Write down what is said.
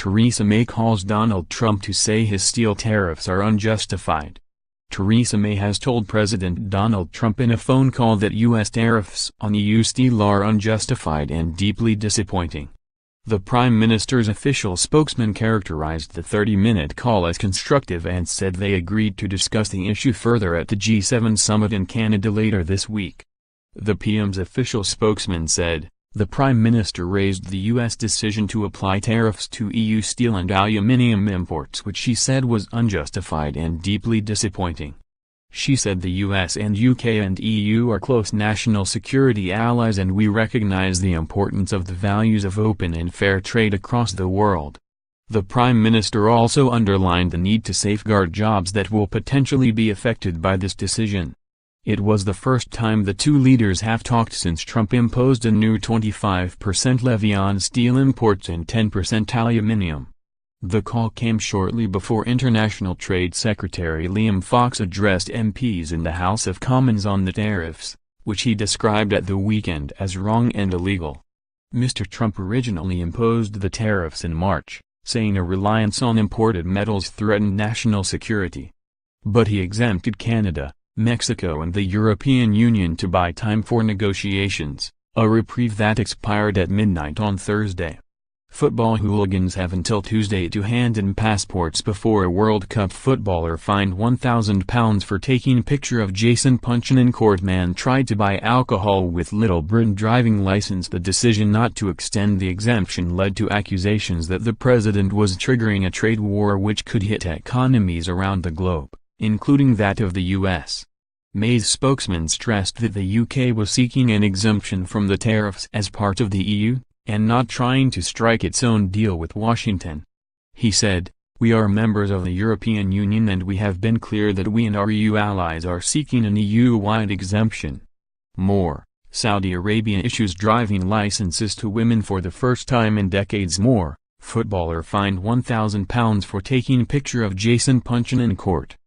Theresa May calls Donald Trump to say his steel tariffs are unjustified. Theresa May has told President Donald Trump in a phone call that U.S. tariffs on EU steel are unjustified and deeply disappointing. The Prime Minister's official spokesman characterized the 30-minute call as constructive and said they agreed to discuss the issue further at the G7 summit in Canada later this week. The PM's official spokesman said, "The Prime Minister raised the U.S. decision to apply tariffs to EU steel and aluminium imports, which she said was unjustified and deeply disappointing." She said the US and UK and EU are close national security allies and we recognize the importance of the values of open and fair trade across the world. The Prime Minister also underlined the need to safeguard jobs that will potentially be affected by this decision. It was the first time the two leaders have talked since Trump imposed a new 25% levy on steel imports and 10% aluminium. The call came shortly before International Trade Secretary Liam Fox addressed MPs in the House of Commons on the tariffs, which he described at the weekend as wrong and illegal. Mr. Trump originally imposed the tariffs in March, saying a reliance on imported metals threatened national security. But he exempted Canada, Mexico and the European Union to buy time for negotiations, a reprieve that expired at midnight on Thursday. Football hooligans have until Tuesday to hand in passports before a World Cup footballer fined £1,000 for taking picture of Jason Punchin in court. Man tried to buy alcohol with Little Britain driving license. The decision not to extend the exemption led to accusations that the president was triggering a trade war which could hit economies around the globe, including that of the US. May's spokesman stressed that the UK was seeking an exemption from the tariffs as part of the EU, and not trying to strike its own deal with Washington. He said, "We are members of the European Union and we have been clear that we and our EU allies are seeking an EU-wide exemption." More, Saudi Arabia issues driving licenses to women for the first time in decades. More, footballer fined £1,000 for taking picture of Jason Punchin in court.